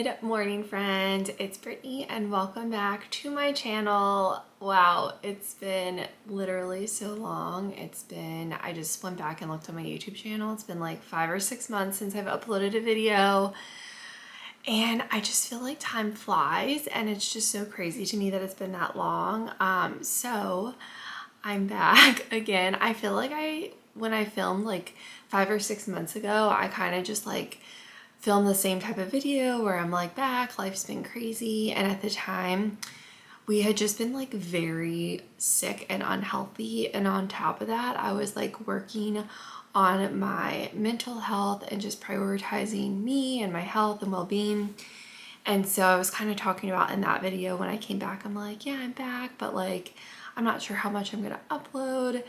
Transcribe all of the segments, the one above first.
Good morning, friends. It's Brittany and welcome back to my channel. Wow, it's been literally so long. I just went back and looked on my YouTube channel. It's been like 5 or 6 months since I've uploaded a video. And I just feel like time flies and it's just so crazy to me that it's been that long. So I'm back again. I feel like when I filmed like 5 or 6 months ago, I kind of just like film the same type of video where I'm like back, life's been crazy. And at the time we had just been like very sick and unhealthy. And on top of that, I was like working on my mental health and just prioritizing me and my health and well-being. And so I was kind of talking about in that video when I came back, I'm like, yeah, I'm back, but like, I'm not sure how much I'm going to upload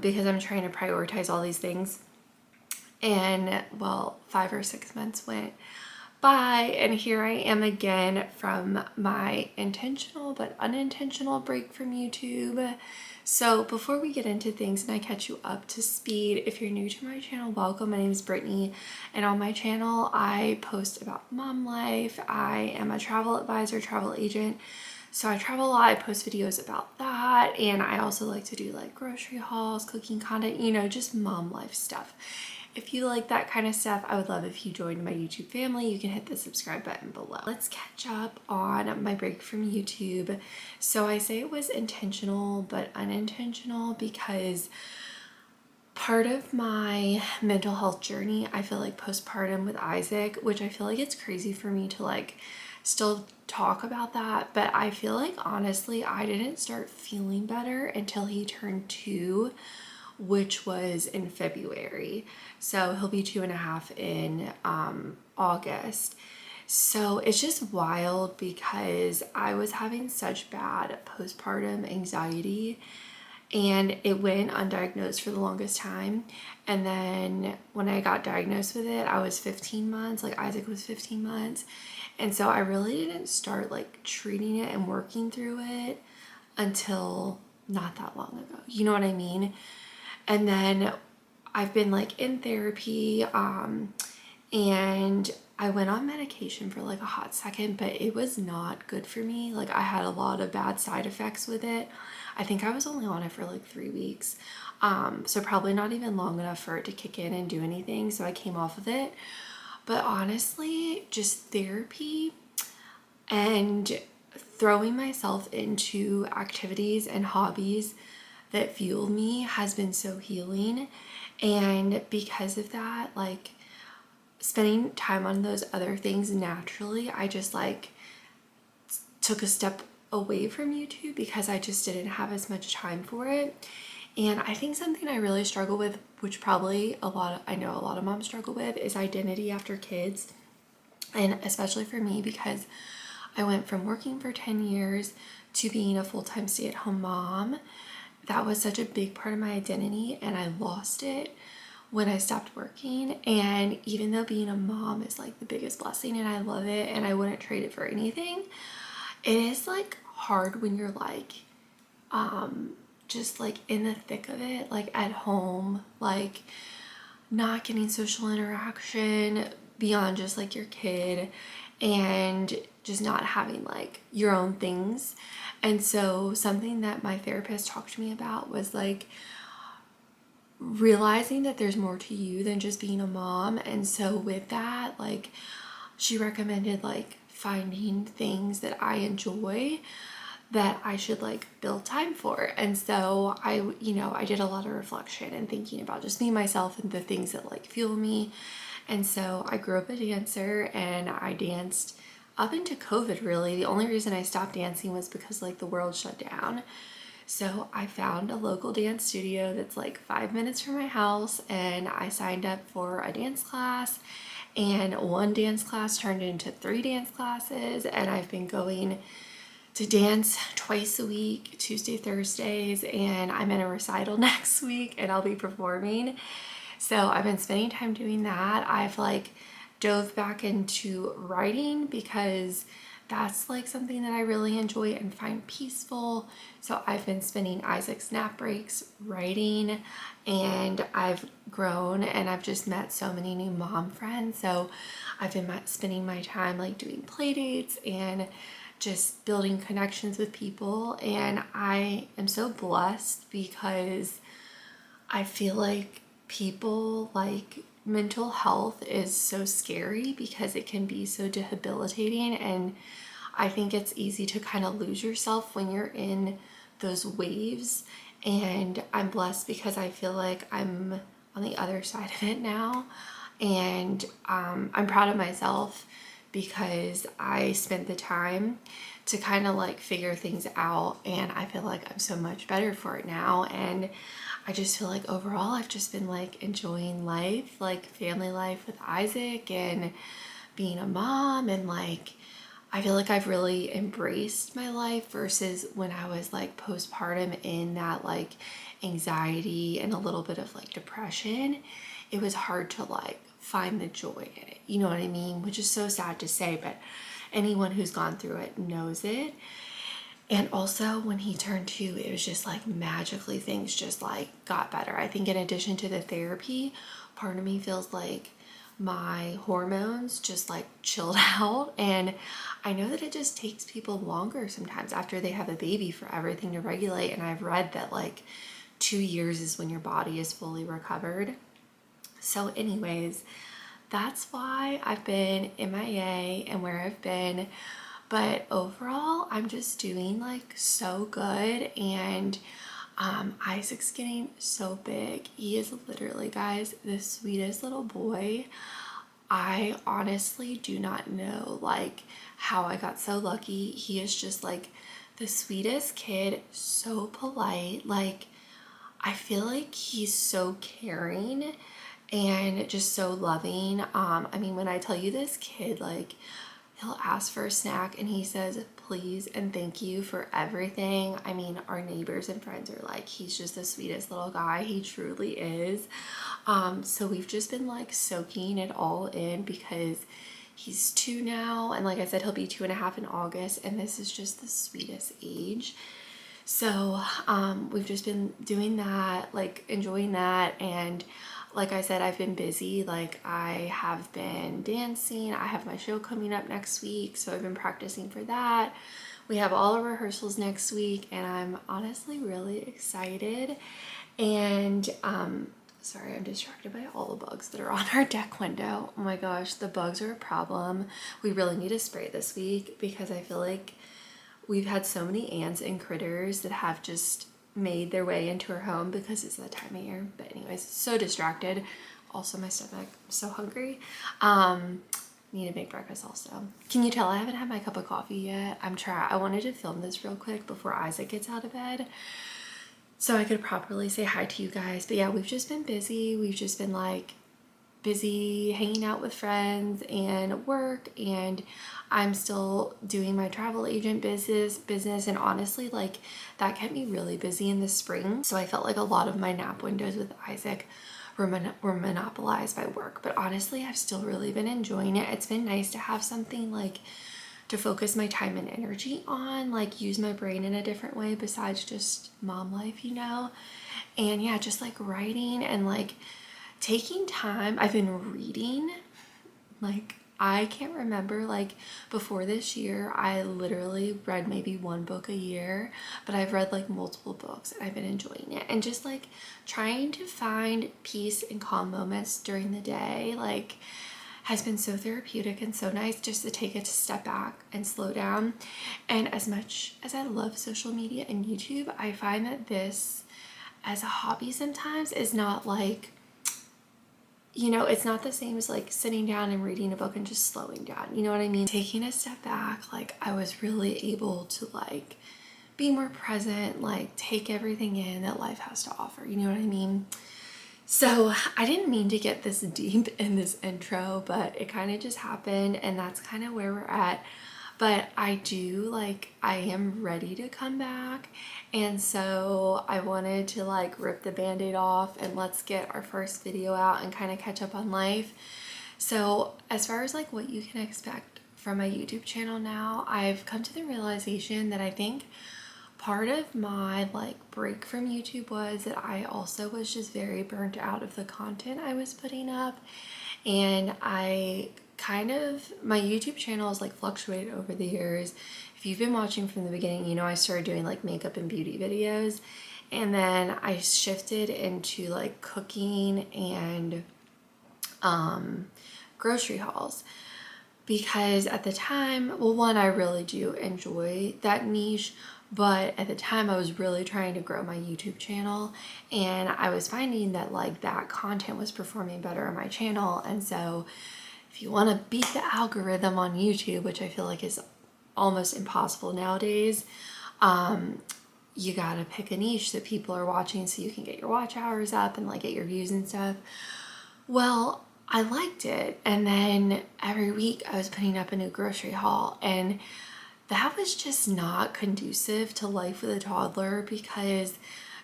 because I'm trying to prioritize all these things. And well, 5 or 6 months went by and here I am again from my intentional but unintentional break from YouTube. So before we get into things and I catch you up to speed, if you're new to my channel, welcome. My name is Brittany and on my channel I post about mom life. I am a travel advisor, travel agent. So I travel a lot, I post videos about that, and I also like to do like grocery hauls, cooking content, you know, just mom life stuff. If you like that kind of stuff, I would love if you joined my YouTube family. You can hit the subscribe button below. Let's catch up on my break from YouTube. So I say it was intentional but unintentional because part of my mental health journey, I feel like postpartum with Isaac, which I feel like it's crazy for me to like still talk about that, but I feel like honestly I didn't start feeling better until he turned 2, which was in February. So he'll be 2.5 in August. So it's just wild because I was having such bad postpartum anxiety and it went undiagnosed for the longest time. And then when I got diagnosed with it, I was 15 months, like Isaac was 15 months. And so I really didn't start like treating it and working through it until not that long ago. You know what I mean? And then I've been like in therapy and I went on medication for like a hot second, but it was not good for me. Like I had a lot of bad side effects with it. I think I was only on it for like 3 weeks. So probably not even long enough for it to kick in and do anything. So I came off of it. But honestly, just therapy and throwing myself into activities and hobbies that fuel me has been so healing. And because of that, like spending time on those other things naturally, I just like took a step away from YouTube because I just didn't have as much time for it. And I think something I really struggle with, which probably I know a lot of moms struggle with, is identity after kids. And especially for me, because I went from working for 10 years to being a full-time stay-at-home mom. That was such a big part of my identity and I lost it when I stopped working. And even though being a mom is like the biggest blessing and I love it and I wouldn't trade it for anything, it is like hard when you're like just like in the thick of it, like at home, like not getting social interaction beyond just like your kid and just not having like your own things. And so something that my therapist talked to me about was like realizing that there's more to you than just being a mom. And so with that, like she recommended like finding things that I enjoy that I should like build time for. And so I did a lot of reflection and thinking about just me, myself, and the things that like fuel me. And so I grew up a dancer and I danced up into COVID really. The only reason I stopped dancing was because like the world shut down. So I found a local dance studio that's like 5 minutes from my house and I signed up for a dance class, and one dance class turned into 3 dance classes, and I've been going to dance twice a week, Tuesday, Thursdays, and I'm in a recital next week and I'll be performing. So I've been spending time doing that. I've like dove back into writing because that's like something that I really enjoy and find peaceful. So I've been spending Isaac's nap breaks writing, and I've grown and I've just met so many new mom friends. So I've been spending my time like doing play dates and just building connections with people. And I am so blessed because I feel like people like mental health is so scary because it can be so debilitating, and I think it's easy to kind of lose yourself when you're in those waves. And I'm blessed because I feel like I'm on the other side of it now, and I'm proud of myself because I spent the time to kind of like figure things out, and I feel like I'm so much better for it now. And I just feel like overall I've just been like enjoying life, like family life with Isaac and being a mom, and like I feel like I've really embraced my life versus when I was like postpartum in that like anxiety and a little bit of like depression. It was hard to like find the joy in it, you know what I mean? Which is so sad to say, but anyone who's gone through it knows it. And also when he turned 2, it was just like magically things just like got better. I think in addition to the therapy, part of me feels like my hormones just like chilled out. And I know that it just takes people longer sometimes after they have a baby for everything to regulate. And I've read that like 2 years is when your body is fully recovered. So anyways, that's why I've been MIA and where I've been. But overall, I'm just doing like so good. And Isaac's getting so big. He is literally, guys, the sweetest little boy. I honestly do not know like how I got so lucky. He is just like the sweetest kid, so polite. Like I feel like he's so caring and just so loving. I mean, when I tell you this kid, like he'll ask for a snack and he says please and thank you for everything. I mean, our neighbors and friends are like, he's just the sweetest little guy. He truly is. So we've just been like soaking it all in because he's 2 now, and like I said, he'll be 2.5 in August, and this is just the sweetest age. So we've just been doing that, like enjoying that. And like I said, I've been busy. Like I have been dancing. I have my show coming up next week, so I've been practicing for that. We have all our rehearsals next week, and I'm honestly really excited. And sorry, I'm distracted by all the bugs that are on our deck window. Oh my gosh, the bugs are a problem. We really need to spray this week because I feel like we've had so many ants and critters that have just made their way into our home because it's that time of year. But anyways, so distracted. Also my stomach, I'm so hungry. Need to make breakfast also. Can you tell I haven't had my cup of coffee yet? I wanted to film this real quick before Isaac gets out of bed so I could properly say hi to you guys. But yeah, we've just been busy. We've just been like busy hanging out with friends and work, and I'm still doing my travel agent business, and honestly like that kept me really busy in the spring. So I felt like a lot of my nap windows with Isaac were monopolized by work, but honestly I've still really been enjoying it. It's been nice to have something like to focus my time and energy on, like use my brain in a different way besides just mom life, you know. And yeah, just like writing and like taking time. I've been reading, like I can't remember, like before this year I literally read maybe 1 book a year, but I've read like multiple books and I've been enjoying it. And just like trying to find peace and calm moments during the day like has been so therapeutic and so nice just to take it to step back and slow down. And as much as I love social media and YouTube, I find that this as a hobby sometimes is not like, you know, it's not the same as like sitting down and reading a book and just slowing down. You know what I mean? Taking a step back, like I was really able to like be more present, like take everything in that life has to offer. You know what I mean? So I didn't mean to get this deep in this intro, but it kind of just happened, and that's kind of where we're at. But I am ready to come back. And so I wanted to like rip the band-aid off and let's get our first video out and kind of catch up on life. So as far as like what you can expect from my YouTube channel now, I've come to the realization that I think part of my like break from YouTube was that I also was just very burnt out of the content I was putting up. And my YouTube channel has like fluctuated over the years. If you've been watching from the beginning, you know I started doing like makeup and beauty videos, and then I shifted into like cooking and grocery hauls, because at the time, well, one, I really do enjoy that niche, but at the time I was really trying to grow my YouTube channel, and I was finding that like that content was performing better on my channel. And so if you want to beat the algorithm on YouTube, which I feel like is almost impossible nowadays, you gotta pick a niche that people are watching so you can get your watch hours up and like get your views and stuff. Well, I liked it, and then every week I was putting up a new grocery haul, and that was just not conducive to life with a toddler, because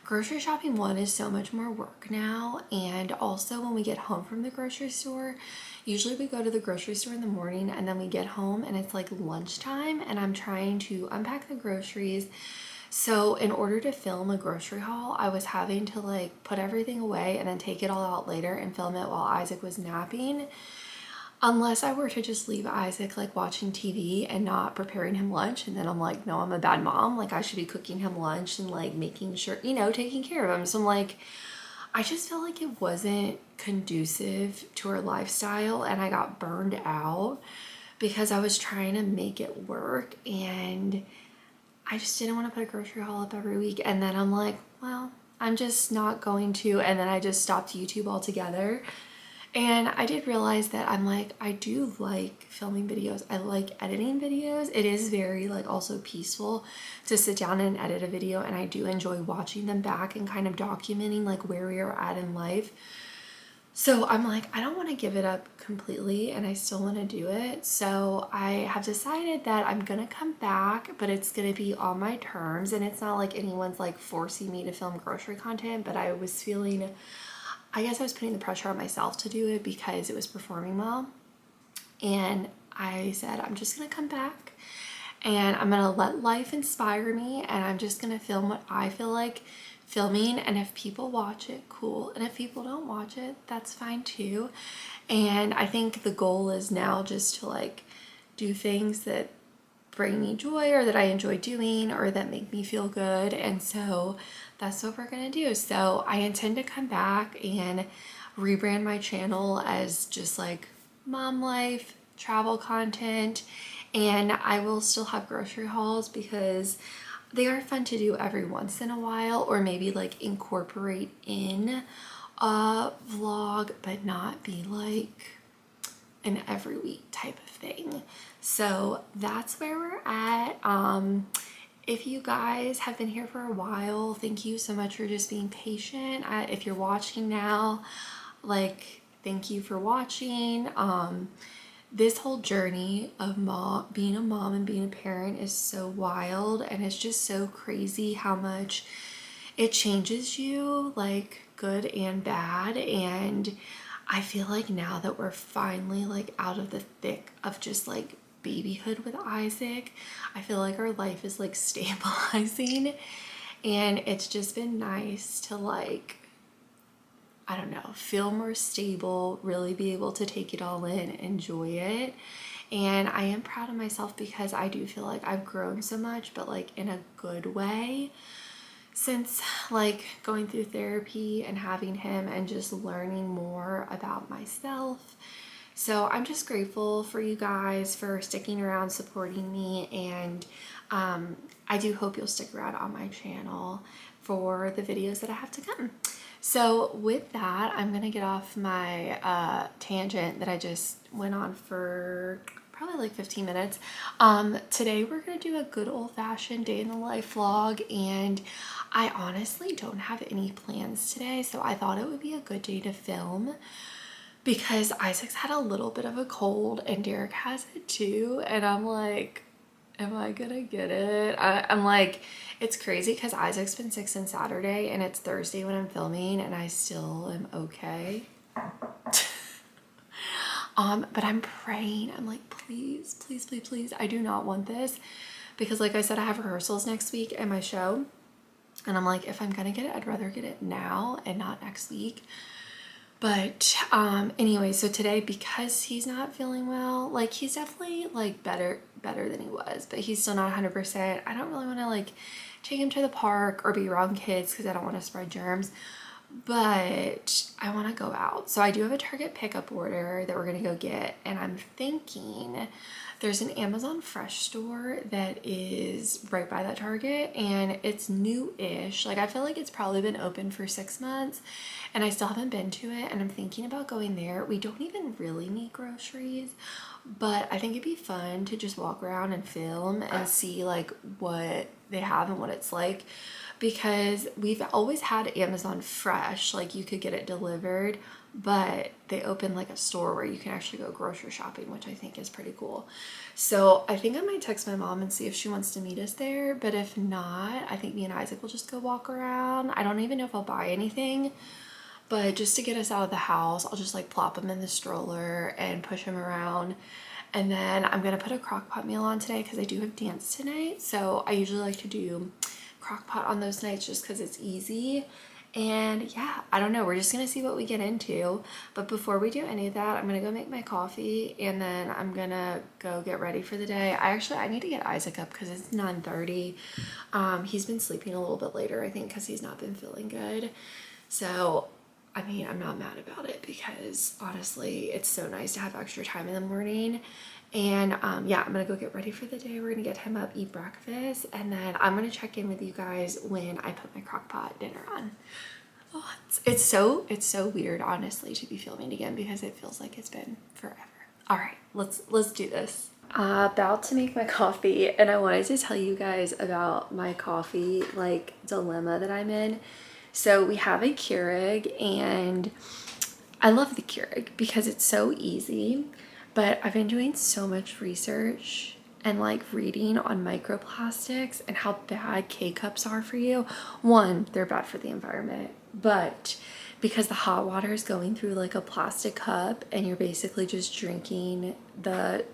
grocery shopping, one, is so much more work now, and also when we get home from the grocery store, usually we go to the grocery store in the morning and then we get home and it's like lunchtime and I'm trying to unpack the groceries. So in order to film a grocery haul, I was having to like put everything away and then take it all out later and film it while Isaac was napping. Unless I were to just leave Isaac like watching TV and not preparing him lunch, and then I'm like, no, I'm a bad mom. Like I should be cooking him lunch and like making sure, you know, taking care of him. So I'm like, I just felt like it wasn't conducive to our lifestyle, and I got burned out because I was trying to make it work, and I just didn't want to put a grocery haul up every week. And then I'm like, well, I'm just not going to. And then I just stopped YouTube altogether. And I did realize that I'm like, I do like filming videos. I like editing videos. It is very like also peaceful to sit down and edit a video. And I do enjoy watching them back and kind of documenting like where we are at in life. So I'm like, I don't want to give it up completely, and I still want to do it. So I have decided that I'm going to come back, but it's going to be on my terms. And it's not like anyone's like forcing me to film grocery content, but I was feeling, I guess I was putting the pressure on myself to do it because it was performing well. And I said, I'm just going to come back and I'm going to let life inspire me, and I'm just going to film what I feel like filming. And if people watch it, cool. And if people don't watch it, that's fine too. And I think the goal is now just to like do things that bring me joy, or that I enjoy doing, or that make me feel good. And so that's what we're gonna do. So I intend to come back and rebrand my channel as just like mom life, travel content, and I will still have grocery hauls because they are fun to do every once in a while, or maybe like incorporate in a vlog, but not be like an every week type of thing. So that's where we're at. If you guys have been here for a while, thank you so much for just being patient. If you're watching now, like, thank you for watching. This whole journey of being a mom and being a parent is so wild, and it's just so crazy how much it changes you, like good and bad. And I feel like now that we're finally like out of the thick of just like babyhood with Isaac, I feel like our life is like stabilizing, and it's just been nice to like, I don't know, feel more stable, really be able to take it all in, enjoy it. And I am proud of myself because I do feel like I've grown so much, but like in a good way, since like going through therapy and having him and just learning more about myself. So I'm just grateful for you guys for sticking around, supporting me, and I do hope you'll stick around on my channel for the videos that I have to come. So with that, I'm gonna get off my tangent that I just went on for probably like 15 minutes. Today we're gonna do a good old-fashioned day in the life vlog, and I honestly don't have any plans today, so I thought it would be a good day to film because Isaac's had a little bit of a cold and Derek has it too, and I'm like, am I gonna get it? I'm like, it's crazy because Isaac's been sick since Saturday and it's Thursday when I'm filming and I still am okay. But I'm praying. I'm like, please, please, please, please. I do not want this because like I said, I have rehearsals next week at my show. And I'm like, if I'm gonna get it, I'd rather get it now and not next week. But anyway, so today, because he's not feeling well, like he's definitely like better than he was, but he's still not 100%. I don't really want to like take him to the park or be around kids because I don't want to spread germs, but I want to go out. So I do have a Target pickup order that we're gonna go get, and I'm thinking there's an Amazon Fresh store that is right by that Target, and it's new-ish. Like I feel like it's probably been open for 6 months and I still haven't been to it, and I'm thinking about going there. We don't even really need groceries, but I think it'd be fun to just walk around and film and see like what they have and what it's like, because we've always had Amazon Fresh, like you could get it delivered, but they opened like a store where you can actually go grocery shopping, which I think is pretty cool. So I think I might text my mom and see if she wants to meet us there, but if not, I think me and Isaac will just go walk around. I don't even know if I'll buy anything, but just to get us out of the house, I'll just like plop him in the stroller and push him around. And then I'm gonna put a Crockpot meal on today because I do have dance tonight. So I usually like to do Crockpot on those nights just because it's easy. And yeah, I don't know, we're just gonna see what we get into. But before we do any of that, I'm gonna go make my coffee, and then I'm gonna go get ready for the day. I need to get Isaac up because it's 9:30. He's been sleeping a little bit later, I think, because he's not been feeling good. So I mean, I'm not mad about it because honestly, it's so nice to have extra time in the morning. And yeah, I'm gonna go get ready for the day. We're gonna get him up, eat breakfast, and then I'm gonna check in with you guys when I put my Crockpot dinner on. Oh, it's so weird, honestly, to be filming again because it feels like it's been forever. All right, let's do this. About to make my coffee, and I wanted to tell you guys about my coffee like dilemma that I'm in. So we have a Keurig, and I love the Keurig because it's so easy, but I've been doing so much research and like reading on microplastics and how bad K-cups are for you. One, they're bad for the environment, but because the hot water is going through like a plastic cup and you're basically just drinking the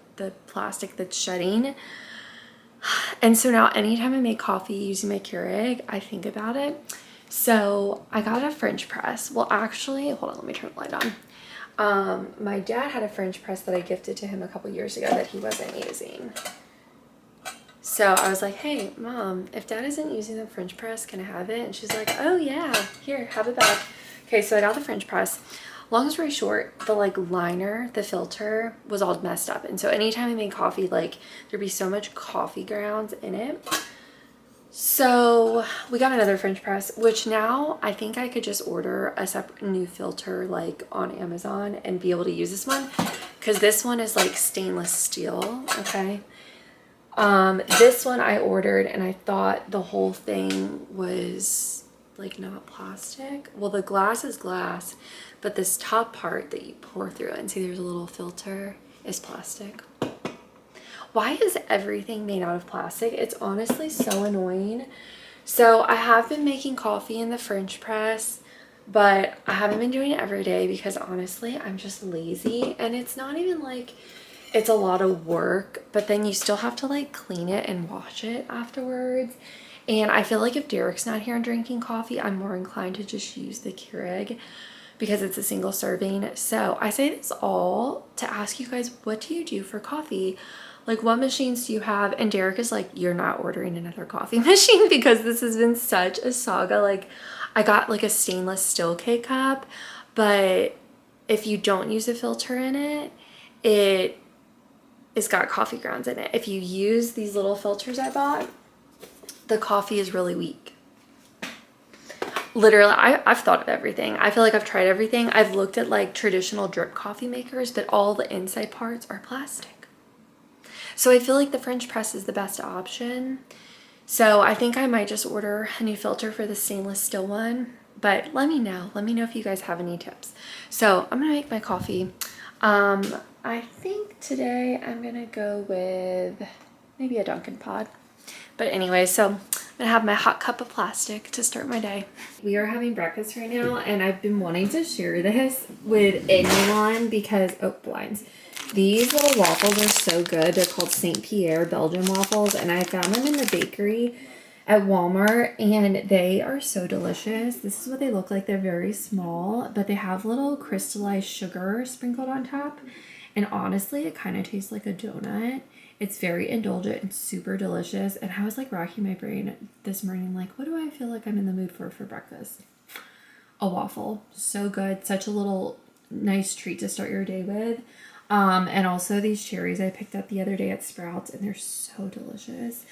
plastic that's shedding. And so now anytime I make coffee using my Keurig, I think about it. So I got a French press. Well, actually, hold on, let me turn the light on. My dad had a French press that I gifted to him a couple years ago that he wasn't using. So I was like, hey, Mom, if Dad isn't using the French press, can I have it? And she's like, oh yeah, here, have it back. Okay, so I got the French press. Long story short, the like liner, the filter was all messed up. And so anytime I made coffee, like there'd be so much coffee grounds in it. So we got another French press, which now I think I could just order a separate new filter like on Amazon and be able to use this one, because this one is like stainless steel. Okay. This one I ordered and I thought the whole thing was like not plastic. Well, the glass is glass, but this top part that you pour through and see there's a little filter is plastic. Why is everything made out of plastic? It's honestly so annoying. So I have been making coffee in the French press, but I haven't been doing it every day because honestly, I'm just lazy. And it's not even like it's a lot of work, but then you still have to like clean it and wash it afterwards. And I feel like if Derek's not here and drinking coffee, I'm more inclined to just use the Keurig because it's a single serving. So I say this all to ask you guys, what do you do for coffee? Like, what machines do you have? And Derek is like, you're not ordering another coffee machine because this has been such a saga. Like, I got like a stainless steel K-cup, but if you don't use a filter in it, it's got coffee grounds in it. If you use these little filters I bought, the coffee is really weak. Literally, I've thought of everything. I feel like I've tried everything. I've looked at like traditional drip coffee makers, but all the inside parts are plastic. So I feel like the French press is the best option. So I think I might just order a new filter for the stainless steel one, but let me know. Let me know if you guys have any tips. So I'm gonna make my coffee. I think today I'm gonna go with maybe a Dunkin' pod. But anyway, so gonna have my hot cup of plastic to start my day. We are having breakfast right now, and I've been wanting to share this with anyone because, oh, blinds. These little waffles are so good. They're called St. Pierre Belgian waffles, and I found them in the bakery at Walmart, and they are so delicious. This is what they look like. They're very small, but they have little crystallized sugar sprinkled on top, and honestly, it kind of tastes like a donut. It's very indulgent and super delicious. And I was like racking my brain this morning, like, what do I feel like I'm in the mood for breakfast? A waffle. So good. Such a little nice treat to start your day with. And also these cherries I picked up the other day at Sprouts, and they're so delicious.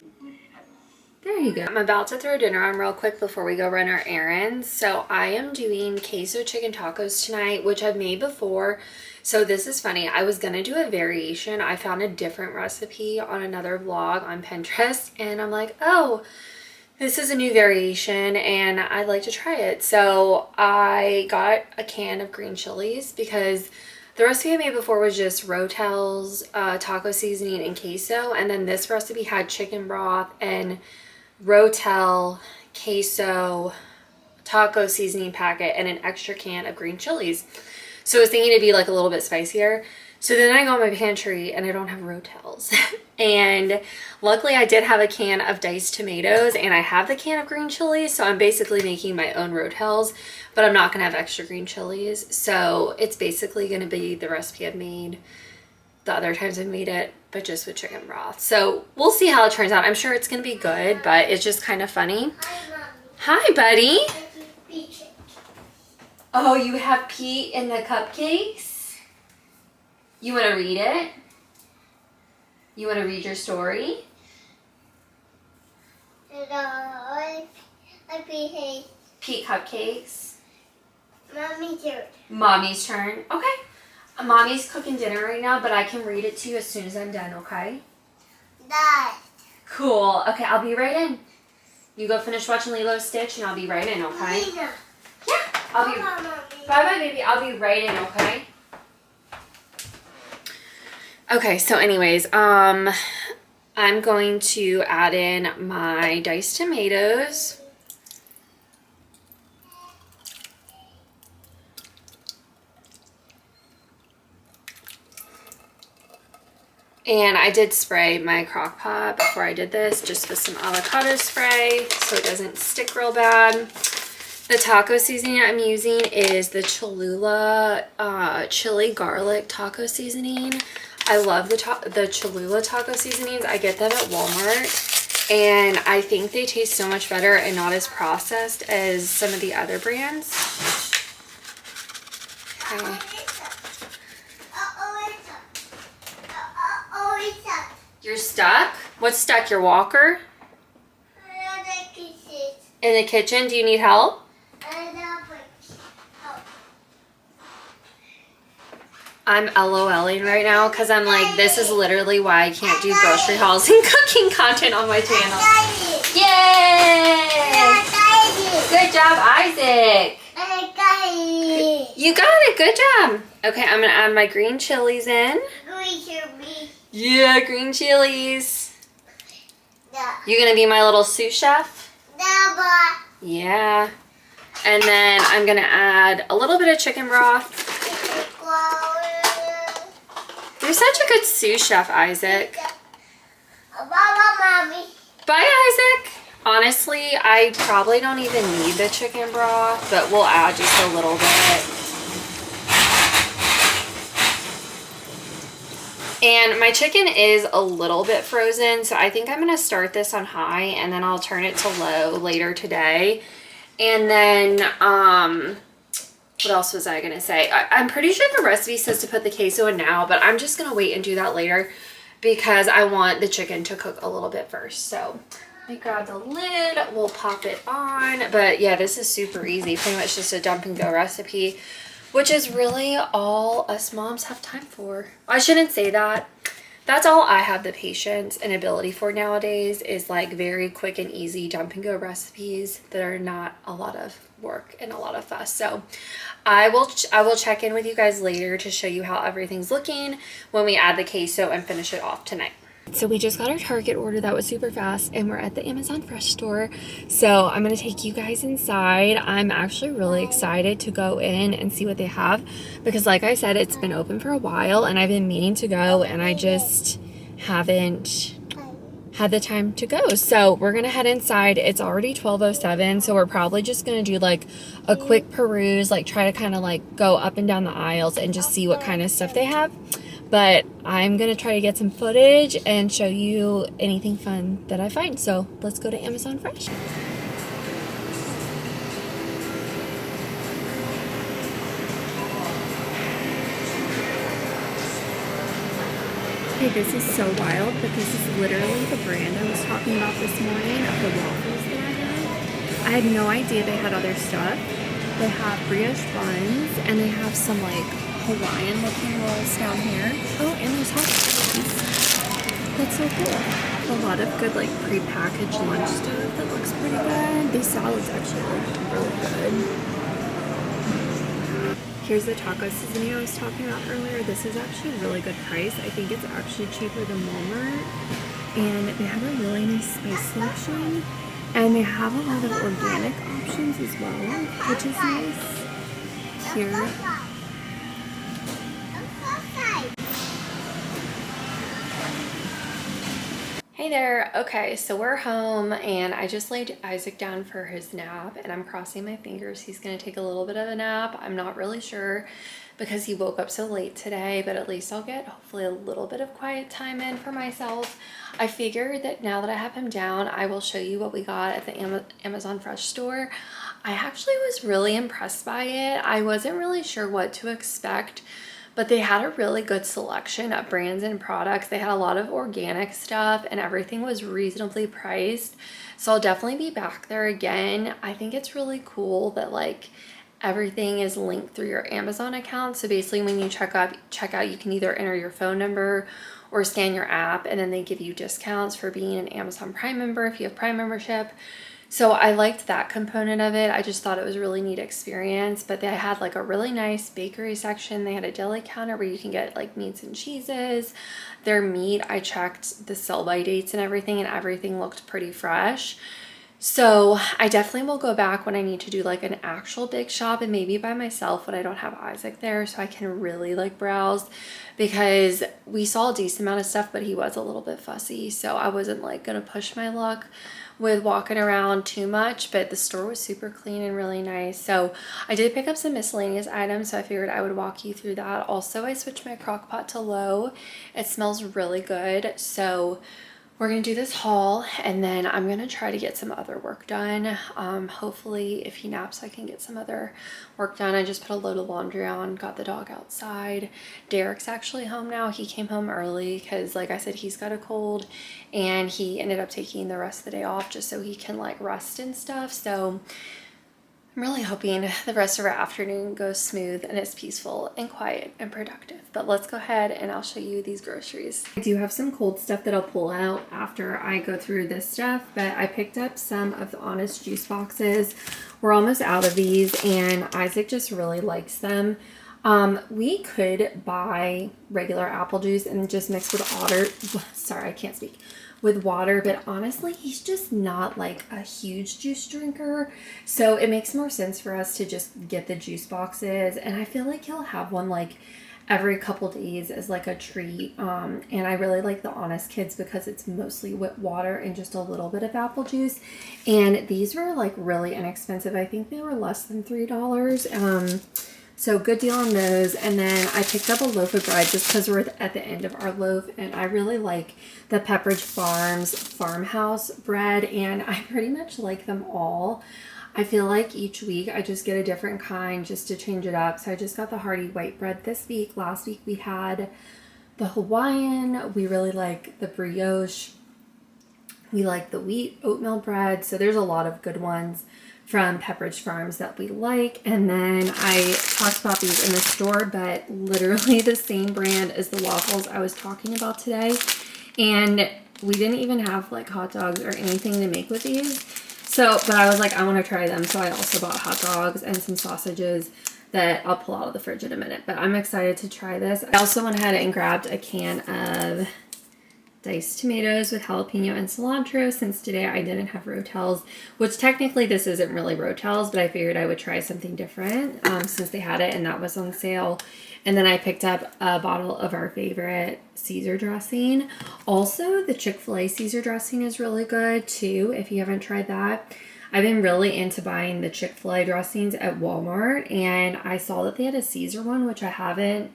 There you go. I'm about to throw dinner on real quick before we go run our errands. So I am doing queso chicken tacos tonight, which I've made before. So this is funny. I was gonna do a variation. I found a different recipe on another vlog on Pinterest, and I'm like, oh, this is a new variation and I'd like to try it. So I got a can of green chilies because the recipe I made before was just Rotell's taco seasoning and queso, and then this recipe had chicken broth and Rotell, queso, taco seasoning packet, and an extra can of green chilies. So I was thinking it'd be like a little bit spicier. So then I go in my pantry and I don't have Rotell's. And luckily I did have a can of diced tomatoes, and I have the can of green chilies. So I'm basically making my own Rotell's, but I'm not gonna have extra green chilies. So it's basically gonna be the recipe I've made the other times I've made it, but just with chicken broth. So we'll see how it turns out. I'm sure it's gonna be good, but it's just kind of funny. Hi, buddy. Oh, you have Pete in the cupcakes? You want to read it? You want to read your story? Pete cupcakes. Mommy's turn. Mommy's turn. Okay. Mommy's cooking dinner right now, but I can read it to you as soon as I'm done, okay? Dad. Cool. Okay, I'll be right in. You go finish watching Lilo Stitch, and I'll be right in, okay? Lina. Yeah. I'll be. Bye-bye, baby. I'll be right in, okay? Okay, so anyways, I'm going to add in my diced tomatoes. And I did spray my Crockpot before I did this, just with some avocado spray so it doesn't stick real bad. The taco seasoning I'm using is the Cholula chili garlic taco seasoning. I love the Cholula taco seasonings. I get them at Walmart, and I think they taste so much better and not as processed as some of the other brands. Okay. You're stuck? What's stuck? Your walker? In the kitchen? Do you need help? I'm LOLing right now because I'm like, this is literally why I can't do grocery hauls and cooking content on my channel. Yay! Good job, Isaac. You got it. Good job. Okay, I'm going to add my green chilies in. Yeah, green chilies. You going to be my little sous chef? Yeah. And then I'm going to add a little bit of chicken broth. You're such a good sous chef, Isaac. Bye, Isaac. Honestly, I probably don't even need the chicken broth, but we'll add just a little bit. And my chicken is a little bit frozen, so I think I'm going to start this on high, and then I'll turn it to low later today. And then, what else was I going to say? I'm pretty sure the recipe says to put the queso in now, but I'm just going to wait and do that later because I want the chicken to cook a little bit first. So let me grab the lid. We'll pop it on. But yeah, this is super easy. Pretty much just a dump and go recipe, which is really all us moms have time for. I shouldn't say that. That's all I have the patience and ability for nowadays, is like very quick and easy dump and go recipes that are not a lot of work and a lot of fuss. So I will check in with you guys later to show you how everything's looking when we add the queso and finish it off tonight. So we just got our Target order that was super fast, and we're at the Amazon Fresh store. So I'm gonna take you guys inside. I'm actually really excited to go in and see what they have, because like I said, it's been open for a while and I've been meaning to go, and I just haven't had the time to go. So we're gonna head inside. It's already 12:07, so we're probably just gonna do like a quick peruse, like try to kind of like go up and down the aisles and just see what kind of stuff they have. But I'm gonna try to get some footage and show you anything fun that I find. So let's go to Amazon Fresh. Okay, this is so wild, but this is literally the brand I was talking about this morning of the waffles that I have. I had no idea they had other stuff. They have brioche buns, and they have some like Hawaiian looking rolls down here. Oh, and there's hot dogs. That's so cool. A lot of good like pre-packaged lunch stuff that looks pretty good. These salads actually look really good. Here's the taco seasoning I was talking about earlier. This is actually a really good price. I think it's actually cheaper than Walmart. And they have a really nice spice selection. And they have a lot of organic options as well, which is nice. Here. Hey there. Okay, so we're home and I just laid Isaac down for his nap, and I'm crossing my fingers he's gonna take a little bit of a nap. I'm not really sure because he woke up so late today, but at least I'll get hopefully a little bit of quiet time in for myself. I figured that now that I have him down, I will show you what we got at the Amazon Fresh store. I actually was really impressed by it. I wasn't really sure what to expect, but they had a really good selection of brands and products. They had a lot of organic stuff and everything was reasonably priced. So I'll definitely be back there again. I think it's really cool that like everything is linked through your Amazon account. So basically when you check out, you can either enter your phone number or scan your app, and then they give you discounts for being an Amazon Prime member if you have Prime membership. So I liked that component of it. I just thought it was a really neat experience. But they had like a really nice bakery section. They had a deli counter where you can get like meats and cheeses. Their meat, I checked the sell-by dates and everything looked pretty fresh. So I definitely will go back when I need to do like an actual big shop, and maybe by myself when I don't have Isaac there, so I can really like browse, because we saw a decent amount of stuff, but he was a little bit fussy. So I wasn't like gonna push my luck with walking around too much, but the store was super clean and really nice. So I did pick up some miscellaneous items, so I figured I would walk you through that. Also, I switched my Crockpot to low. It smells really good. So we're gonna do this haul, and then I'm gonna try to get some other work done. Hopefully if he naps, I can get some other work done. I just put a load of laundry on, got the dog outside. Derek's actually home now. He came home early because like I said, he's got a cold, and he ended up taking the rest of the day off just so he can like rest and stuff. So I'm really hoping the rest of our afternoon goes smooth and it's peaceful and quiet and productive. But let's go ahead and I'll show you these groceries. I do have some cold stuff that I'll pull out after I go through this stuff, but I picked up some of the Honest juice boxes. We're almost out of these, and Isaac just really likes them. We could buy regular apple juice and just mix with with water, but honestly, he's just not like a huge juice drinker. So it makes more sense for us to just get the juice boxes. And I feel like he'll have one like every couple days as like a treat. And I really like the Honest Kids because it's mostly with water and just a little bit of apple juice. And these were like really inexpensive. I think they were less than $3. So good deal on those. And then I picked up a loaf of bread just because we're at the end of our loaf, and I really like the Pepperidge Farms farmhouse bread, and I pretty much like them all. I feel like each week I just get a different kind just to change it up. So I just got the hearty white bread this week. Last week we had the Hawaiian. We really like the brioche. We like the wheat oatmeal bread. So there's a lot of good ones from Pepperidge Farms that we like. And then I talked about these in the store, but literally the same brand as the waffles I was talking about today. And we didn't even have like hot dogs or anything to make with these. So, but I was like, I want to try them. So I also bought hot dogs and some sausages that I'll pull out of the fridge in a minute. But I'm excited to try this. I also went ahead and grabbed a can of diced tomatoes with jalapeno and cilantro since today I didn't have rotels, which technically this isn't really rotels, but I figured I would try something different since they had it and that was on sale. And then I picked up a bottle of our favorite Caesar dressing. Also, the Chick-fil-A Caesar dressing is really good too, if you haven't tried that. I've been really into buying the Chick-fil-A dressings at Walmart, and I saw that they had a Caesar one, which I haven't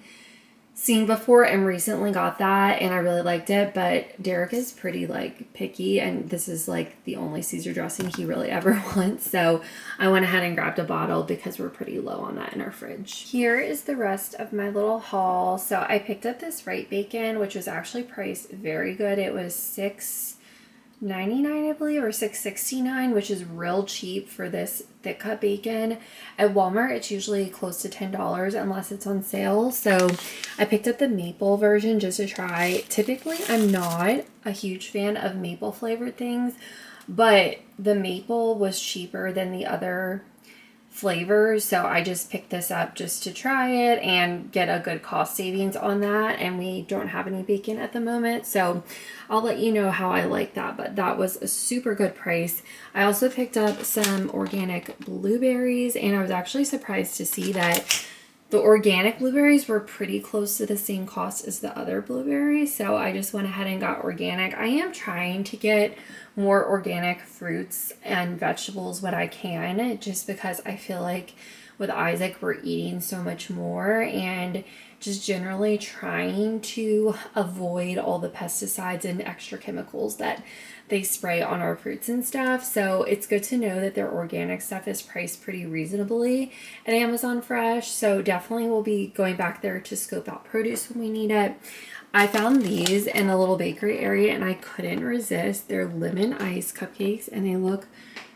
seen before, and recently got that, and I really liked it. But Derek is pretty like picky, and this is like the only Caesar dressing he really ever wants, so I went ahead and grabbed a bottle because we're pretty low on that in our fridge. Here is the rest of my little haul. So I picked up this Wright bacon, which was actually priced very good. It was $6.99, I believe, or $6.69, which is real cheap for this thick cut bacon. At Walmart, it's usually close to $10 unless it's on sale. So I picked up the maple version just to try. Typically, I'm not a huge fan of maple flavored things, but the maple was cheaper than the other flavors, so I just picked this up just to try it and get a good cost savings on that. And we don't have any bacon at the moment, so I'll let you know how I like that, but that was a super good price. I also picked up some organic blueberries, and I was actually surprised to see that the organic blueberries were pretty close to the same cost as the other blueberries, so I just went ahead and got organic. I am trying to get more organic fruits and vegetables when I can, just because I feel like with Isaac we're eating so much more, and just generally trying to avoid all the pesticides and extra chemicals that they spray on our fruits and stuff. So it's good to know that their organic stuff is priced pretty reasonably at Amazon Fresh. So definitely we'll be going back there to scope out produce when we need it. I found these in the little bakery area and I couldn't resist. They're lemon ice cupcakes and they look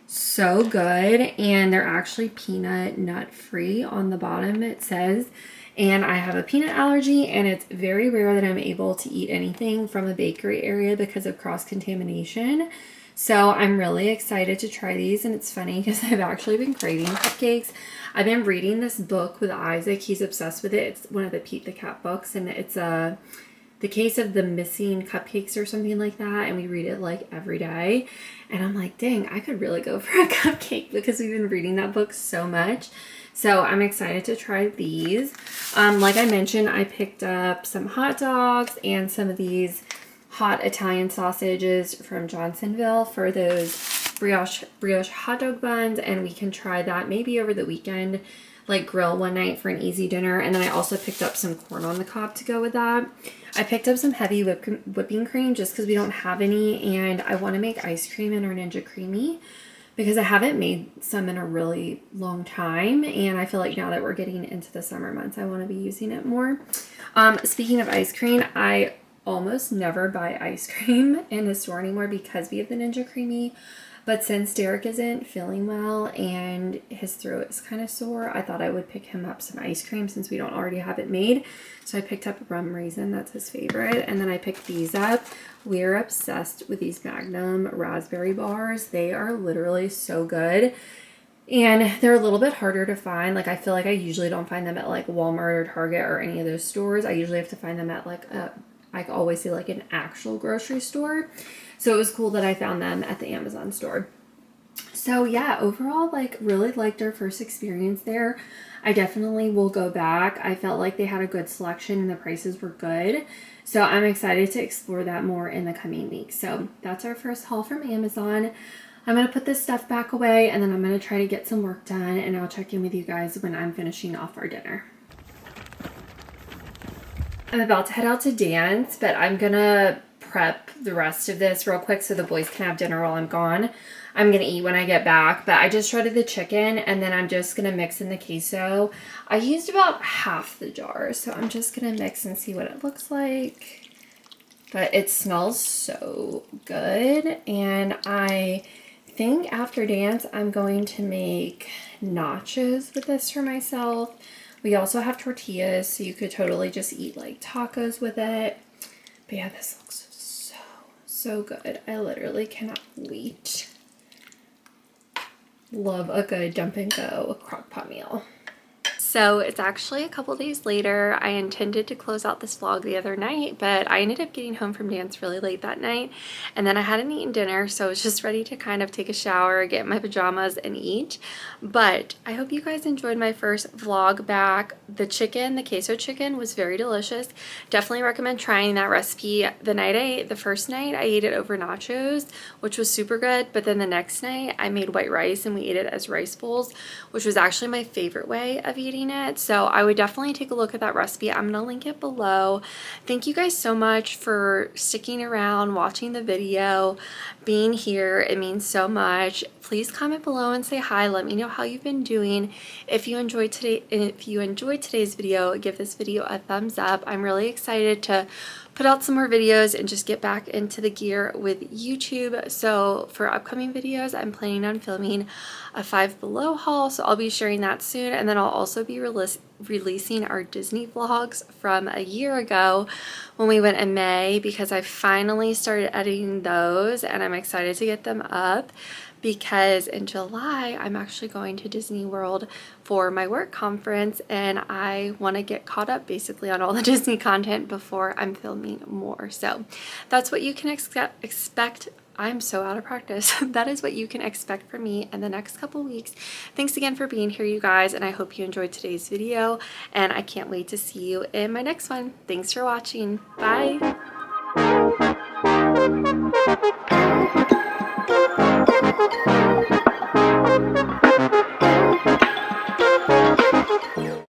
so good, and they're actually peanut nut free on the bottom, it says. And I have a peanut allergy, and it's very rare that I'm able to eat anything from a bakery area because of cross-contamination. So I'm really excited to try these, and it's funny because I've actually been craving cupcakes. I've been reading this book with Isaac. He's obsessed with it. It's one of the Pete the Cat books, and it's The Case of the Missing Cupcakes or something like that, and we read it like every day. And I'm like, dang, I could really go for a cupcake because we've been reading that book so much. So I'm excited to try these. Like I mentioned, I picked up some hot dogs and some of these hot Italian sausages from Johnsonville for those brioche hot dog buns, and we can try that maybe over the weekend, like grill one night for an easy dinner. And then I also picked up some corn on the cob to go with that. I picked up some heavy whipping cream just because we don't have any, and I want to make ice cream in our Ninja Creamy because I haven't made some in a really long time, and I feel like now that we're getting into the summer months, I want to be using it more. Speaking of ice cream, I almost never buy ice cream in the store anymore because we have the Ninja Creamy. But since Derek isn't feeling well and his throat is kind of sore, I thought I would pick him up some ice cream since we don't already have it made. So I picked up rum raisin, that's his favorite. And then I picked these up. We're obsessed with these Magnum raspberry bars. They are literally so good. And they're a little bit harder to find. Like, I feel like I usually don't find them at like Walmart or Target or any of those stores. I usually have to find them at like I always say like an actual grocery store. So it was cool that I found them at the Amazon store. So yeah, overall, like really liked our first experience there. I definitely will go back. I felt like they had a good selection and the prices were good. So I'm excited to explore that more in the coming weeks. So that's our first haul from Amazon. I'm going to put this stuff back away and then I'm going to try to get some work done, and I'll check in with you guys when I'm finishing off our dinner. I'm about to head out to dance, but I'm going to prep the rest of this real quick so the boys can have dinner while I'm gone. I'm going to eat when I get back, but I just shredded the chicken and then I'm just going to mix in the queso. I used about half the jar, so I'm just going to mix and see what it looks like. But it smells so good, and I think after dance I'm going to make nachos with this for myself. We also have tortillas, so you could totally just eat like tacos with it. But yeah, this looks so good. I literally cannot wait. Love a good dump and go crock pot meal. So it's actually a couple days later. I intended to close out this vlog the other night, but I ended up getting home from dance really late that night, and then I hadn't eaten dinner, so I was just ready to kind of take a shower, get in my pajamas, and eat. But I hope you guys enjoyed my first vlog back. The queso chicken was very delicious. Definitely recommend trying that recipe. The first night I ate it over nachos, which was super good, but then the next night I made white rice and we ate it as rice bowls, which was actually my favorite way of eating it. So I would definitely take a look at that recipe. I'm gonna link it below. Thank you guys so much for sticking around, watching the video, being here. It means so much. Please comment below and say hi. Let me know how you've been doing. If you enjoyed today's video, give this video a thumbs up. I'm really excited to put out some more videos and just get back into the gear with YouTube. So for upcoming videos, I'm planning on filming a Five Below haul, so I'll be sharing that soon, and then I'll also be releasing our Disney vlogs from a year ago when we went in May, because I finally started editing those and I'm excited to get them up, because in July I'm actually going to Disney World for my work conference and I want to get caught up basically on all the Disney content before I'm filming more. So that's what you can expect. I'm so out of practice. That is what you can expect from me in the next couple weeks. Thanks again for being here, you guys, and I hope you enjoyed today's video, and I can't wait to see you in my next one. Thanks for watching. Bye.